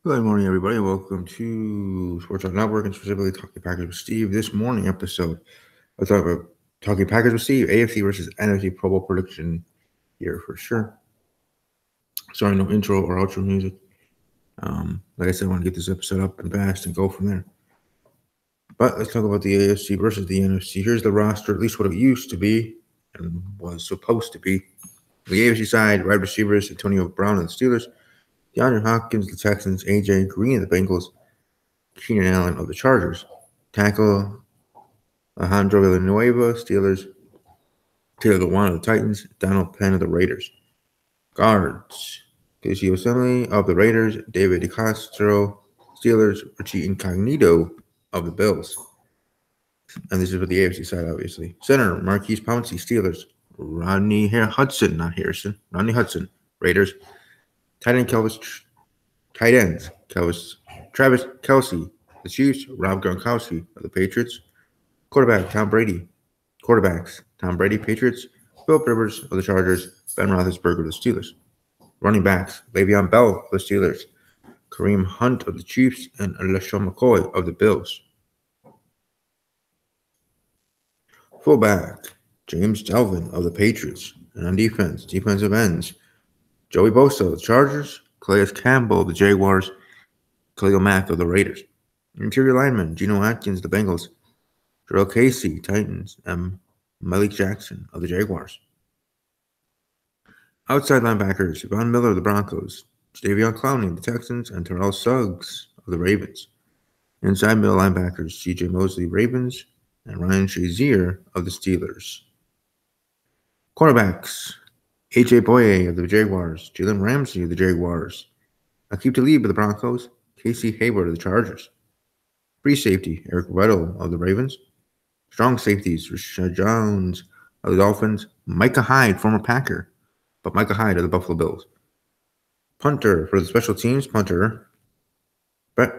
Good morning, everybody. Welcome to Sports Talk Network and specifically Talking Packers with Steve. This morning episode, I'll talk about Talking Packers with Steve, AFC versus NFC Pro Bowl prediction here for sure. Sorry, no intro or outro music. Like I said, I want to get this episode up and fast and go from there. But let's talk about the AFC versus the NFC. Here's the roster, at least what it used to be and was supposed to be. The AFC side, wide receivers, Antonio Brown of the Steelers, DeAndre Hopkins, the Texans, AJ Green of the Bengals, Keenan Allen of the Chargers. Tackle Alejandro Villanueva, Steelers. Taylor Lewan of the Titans. Donald Penn of the Raiders. Guards. Casey Osemele of the Raiders. David DeCastro, Steelers. Richie Incognito of the Bills. And this is for the AFC side, obviously. Center, Marquise Pouncey, Steelers. Rodney Hudson, not Harrison. Rodney Hudson, Raiders. Tight ends, Travis Kelce, the Chiefs. Rob Gronkowski of the Patriots. Quarterbacks, Tom Brady, Patriots. Philip Rivers of the Chargers. Ben Roethlisberger of the Steelers. Running backs, Le'Veon Bell of the Steelers. Kareem Hunt of the Chiefs. And LeSean McCoy of the Bills. Fullback, James Delvin of the Patriots. And on defense, defensive ends, Joey Bosa of the Chargers. Calais Campbell of the Jaguars. Khalil Mack of the Raiders. Interior linemen, Geno Atkins of the Bengals. Jarrell Casey, Titans. And Malik Jackson of the Jaguars. Outside linebackers, Von Miller of the Broncos. Jadeveon Clowney of the Texans. And Terrell Suggs of the Ravens. Inside middle linebackers, C.J. Mosley, Ravens. And Ryan Shazier of the Steelers. Cornerbacks, A.J. Boye of the Jaguars. Jalen Ramsey of the Jaguars. Aqib Talib of the Broncos. Casey Hayward of the Chargers. Free safety, Eric Weddle of the Ravens. Strong safeties, Rashad Jones of the Dolphins. Micah Hyde, former Packer, but Micah Hyde of the Buffalo Bills. Punter for the special teams, Brett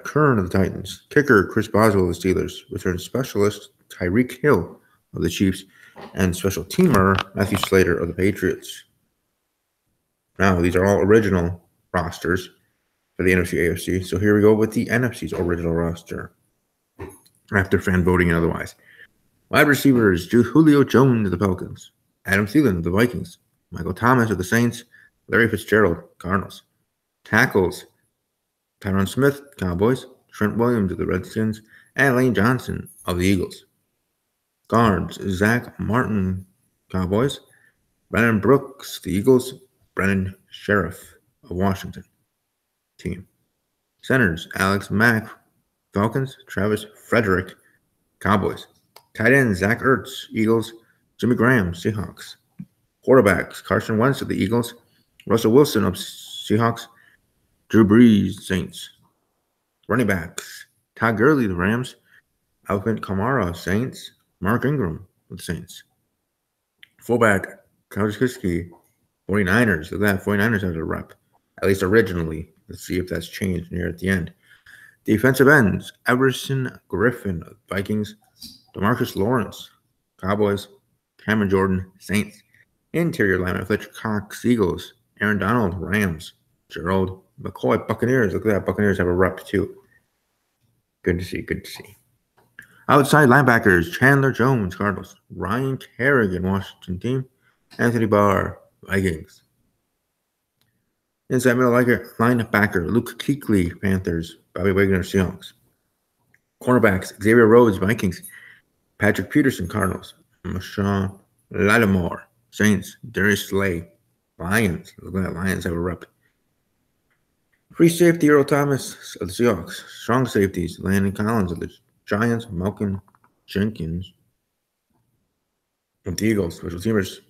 Kern of the Titans. Kicker, Chris Boswell of the Steelers. Return specialist, Tyreek Hill of the Chiefs. And special teamer, Matthew Slater of the Patriots. Now, these are all original rosters for the NFC AFC. So here we go with the NFC's original roster. After fan voting and otherwise. Wide receivers, Julio Jones of the Falcons. Adam Thielen of the Vikings. Michael Thomas of the Saints. Larry Fitzgerald, Cardinals. Tackles, Tyron Smith, Cowboys. Trent Williams of the Redskins. And Lane Johnson of the Eagles. Guards, Zach Martin, Cowboys. Brandon Brooks, the Eagles. Brennan Sheriff of Washington. Team. Centers, Alex Mack, Falcons. Travis Frederick, Cowboys. Tight ends, Zach Ertz, Eagles. Jimmy Graham, Seahawks. Quarterbacks, Carson Wentz of the Eagles. Russell Wilson of Seahawks. Drew Brees, Saints. Running backs, Todd Gurley, the Rams. Alvin Kamara, Saints. Mark Ingram with the Saints. Fullback, Kyle Juszczyk, 49ers. Look at that, 49ers has a rep. At least originally. Let's see if that's changed near at the end. Defensive ends, Everson Griffin, Vikings. DeMarcus Lawrence, Cowboys. Cameron Jordan, Saints. Interior lineman, Fletcher Cox, Eagles. Aaron Donald, Rams. Gerald McCoy, Buccaneers. Look at that, Buccaneers have a rep too. Good to see, good to see. Outside linebackers, Chandler Jones, Cardinals. Ryan Kerrigan, Washington team. Anthony Barr, Vikings. Inside middle linebacker, Luke Kuechly, Panthers. Bobby Wagner, Seahawks. Cornerbacks, Xavier Rhodes, Vikings. Patrick Peterson, Cardinals. Marshawn Lattimore, Saints. Darius Slay, Lions. Look at that, Lions have a rep. Free safety, Earl Thomas of the Seahawks. Strong safeties, Landon Collins of the Giants. Malcolm Jenkins of the Eagles. Special teamers,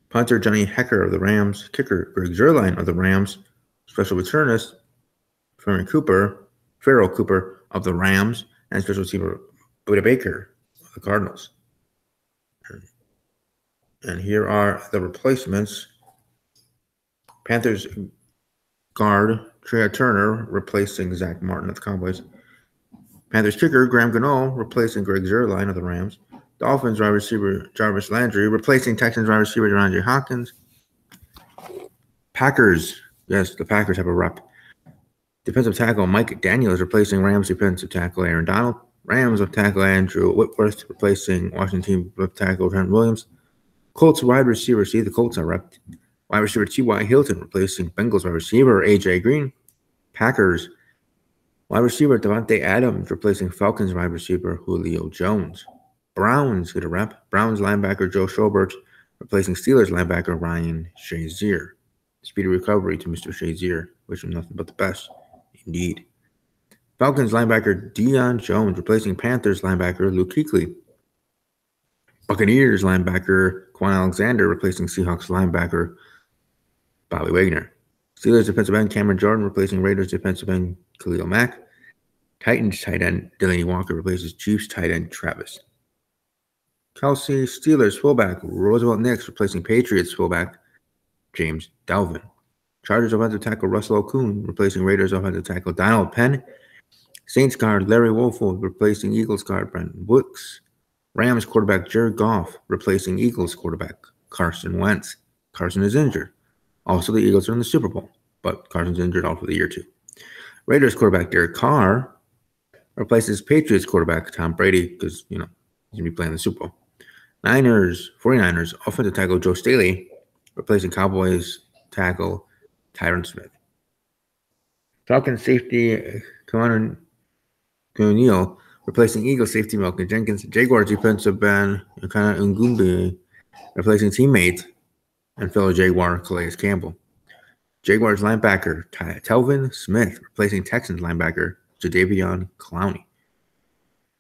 punter, Johnny Hecker of the Rams. Kicker, Greg Zuerlein of the Rams. Special returnist, Farrell Cooper of the Rams. And special teamer, Buda Baker of the Cardinals. And here are the replacements. Panthers guard, Trey Turner, replacing Zach Martin of the Cowboys. Panthers kicker, Graham Gano, replacing Greg Zuerlein of the Rams. Dolphins wide receiver, Jarvis Landry, replacing Texans wide receiver, DeAndre Hopkins. Packers, yes, the Packers have a rep. Defensive tackle Mike Daniels replacing Rams defensive tackle Aaron Donald. Rams left tackle Andrew Whitworth replacing Washington left tackle Trent Williams. Colts wide receiver, see the Colts are repped. Wide receiver T.Y. Hilton replacing Bengals wide receiver A.J. Green. Packers wide receiver Devontae Adams replacing Falcons wide receiver Julio Jones. Browns get a rep. Browns linebacker Joe Schobert replacing Steelers linebacker Ryan Shazier. Speedy recovery to Mr. Shazier. Wish him nothing but the best. Indeed. Falcons linebacker Deion Jones replacing Panthers linebacker Luke Kuechly. Buccaneers linebacker Quan Alexander replacing Seahawks linebacker Bobby Wagner. Steelers defensive end Cameron Jordan replacing Raiders defensive end Khalil Mack. Titans tight end Delaney Walker replaces Chiefs tight end Travis Kelce. Steelers fullback Roosevelt Nix replacing Patriots fullback James Dalvin. Chargers offensive tackle Russell Okung replacing Raiders offensive tackle Donald Penn. Saints guard Larry Woolfolk replacing Eagles guard Brent Woods. Rams quarterback Jared Goff replacing Eagles quarterback Carson Wentz. Carson is injured. Also, the Eagles are in the Super Bowl, but Carson's injured all for the year too. Raiders quarterback Derek Carr replaces Patriots quarterback Tom Brady because, he's going to be playing the Super Bowl. 49ers offensive tackle Joe Staley replacing Cowboys tackle Tyron Smith. Falcons safety Connor O'Neal replacing Eagles safety Malcolm Jenkins. Jaguars defensive end Kana Ngumbi replacing teammate and fellow Jaguar Calais Campbell. Jaguars linebacker Telvin Smith replacing Texans linebacker Jadeveon Clowney.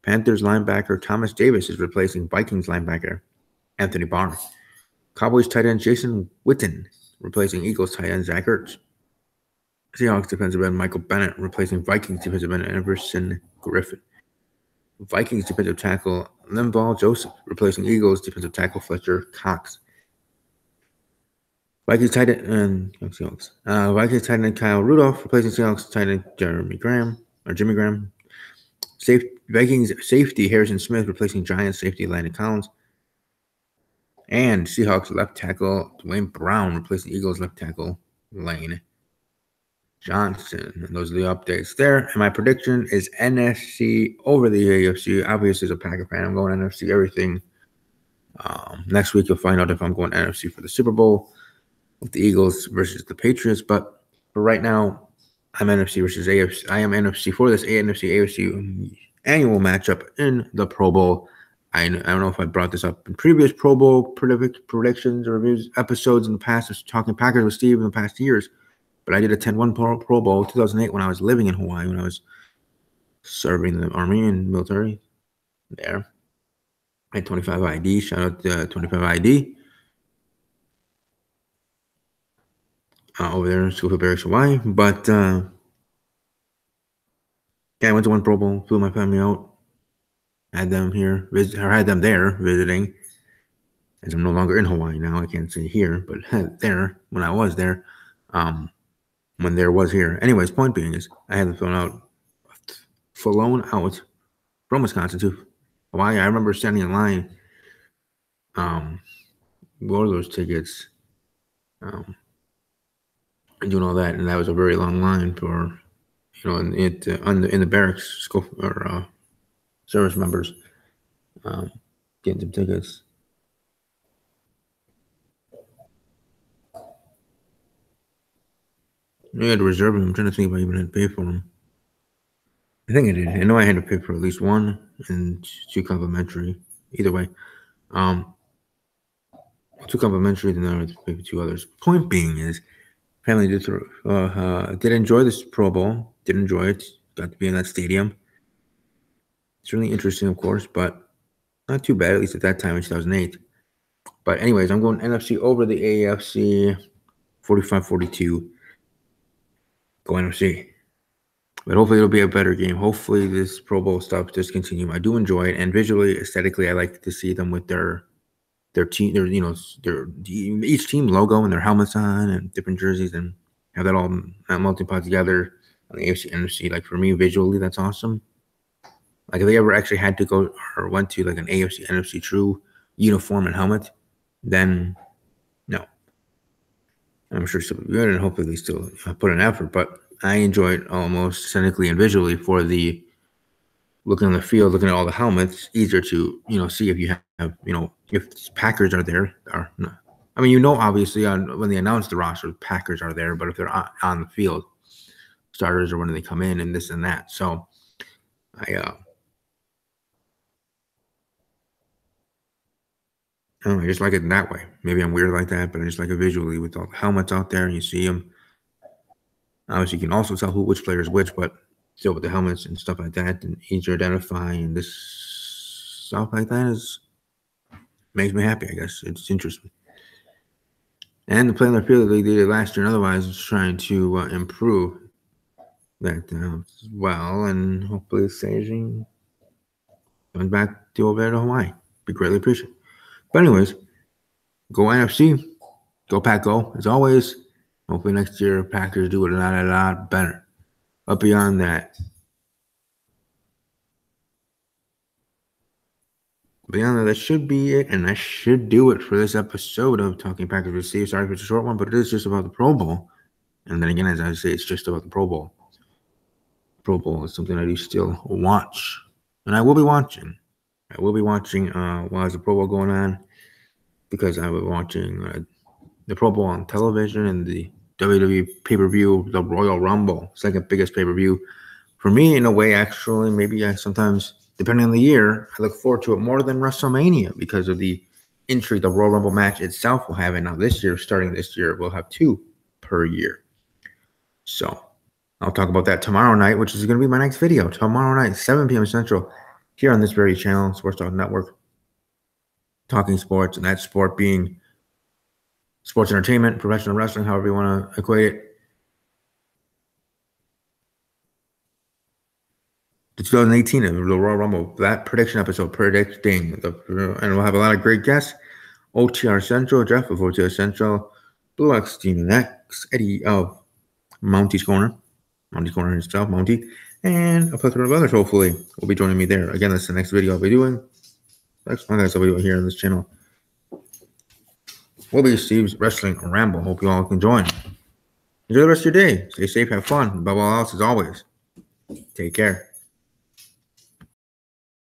Panthers linebacker Thomas Davis is replacing Vikings linebacker Anthony Barr. Cowboys tight end Jason Witten replacing Eagles tight end Zach Ertz. Seahawks defensive end Michael Bennett replacing Vikings defensive end Everson Griffin. Vikings defensive tackle Linval Joseph replacing Eagles defensive tackle Fletcher Cox. Vikings tight end Kyle Rudolph replacing Seahawks tight end Jimmy Graham. Vikings safety Harrison Smith replacing Giants safety Landon Collins. And Seahawks left tackle Dwayne Brown replacing Eagles left tackle Lane Johnson. And those are the updates there. And my prediction is NFC over the AFC. Obviously, as a Packer fan, I'm going NFC everything. Next week, you'll find out if I'm going NFC for the Super Bowl with the Eagles versus the Patriots. But for right now, I'm NFC versus AFC. I am NFC for this NFC AFC annual matchup in the Pro Bowl. I don't know if I brought this up in previous Pro Bowl predictions or reviews episodes in the past. I was talking Packers with Steve in the past years. But I did attend one Pro Bowl 2008 when I was living in Hawaii, when I was serving the Army and military there. I had 25 ID. Shout out to 25 ID. Over there in Schofield Barracks, Hawaii. But, yeah, I went to one Pro Bowl, flew my family out. Had them here, had them there visiting. As I'm no longer in Hawaii now, I can't say here, but there, when I was there. When there was here. Anyways, point being is I had them flown out from Wisconsin to Hawaii. I remember standing in line, what are those tickets, and doing all that, and that was a very long line for, in the barracks school or service members, getting some tickets. I had to reserve them. I'm trying to think if I even had to pay for them. I think I did. I know I had to pay for at least one and 2 complimentary. Either way. 2 complimentary, then I had to pay for 2 others. Point being is, family did enjoy this Pro Bowl. Did enjoy it. Got to be in that stadium. It's really interesting, of course, but not too bad, at least at that time in 2008. But anyways, I'm going NFC over the AFC 45-42. Go NFC. But hopefully it'll be a better game. Hopefully this Pro Bowl stuff just continue. I do enjoy it, and visually, aesthetically, I like to see them with their team, each team logo and their helmets on and different jerseys, and have that all multiplied together on the AFC NFC. Like for me, visually, that's awesome. Like if they ever actually had to go or went to like an AFC NFC true uniform and helmet, then no. I'm sure it's still good, and hopefully they still put an effort. But I enjoy it almost aesthetically and visually for the looking on the field, looking at all the helmets. Easier to see if you have if Packers are there or no. I mean, obviously when they announce the roster, Packers are there, but if they're on the field, starters or when they come in and this and that. So I don't know, I just like it that way. Maybe I'm weird like that, but I just like it visually with all the helmets out there and you see them. Obviously, you can also tell which player is which, but still with the helmets and stuff like that, and easier to identify and this stuff like that makes me happy. I guess it's interesting. And the play on the field they did it last year, and otherwise, is trying to improve that as well, and hopefully, staging comes back to over to Hawaii. Be greatly appreciated. But anyways, go NFC, go Pack, go as always. Hopefully next year Packers do it a lot better. But beyond that, that should be it, and that should do it for this episode of Talking Packers with Steve. Sorry if it's a short one, but it is just about the Pro Bowl. And then again, as I say, it's just about the Pro Bowl. Pro Bowl is something I do still watch, and I will be watching. While there's a Pro Bowl going on, because I was watching the Pro Bowl on television and the WWE pay-per-view, the Royal Rumble, second biggest pay-per-view. For me, in a way, actually, maybe sometimes, depending on the year, I look forward to it more than WrestleMania because of the intrigue the Royal Rumble match itself will have. And now starting this year, we'll have 2 per year. So I'll talk about that tomorrow night, which is going to be my next video. Tomorrow night, 7 p.m. Central, here on this very channel, Sports Talk Network, talking sports, and that sport being sports entertainment, professional wrestling, however you want to equate it. The 2018 of the Royal Rumble, that prediction episode predicting, and we'll have a lot of great guests. OTR Central, Jeff of OTR Central, Blue X, Demon X, Eddie of Monty's Corner himself, Monty, and a plethora of others, hopefully, will be joining me there. Again, that's the next video I'll be doing. Next one I'll be doing here on this channel will be Steve's Wrestling Ramble. Hope you all can join. Enjoy the rest of your day. Stay safe, have fun. Above all else, as always, take care.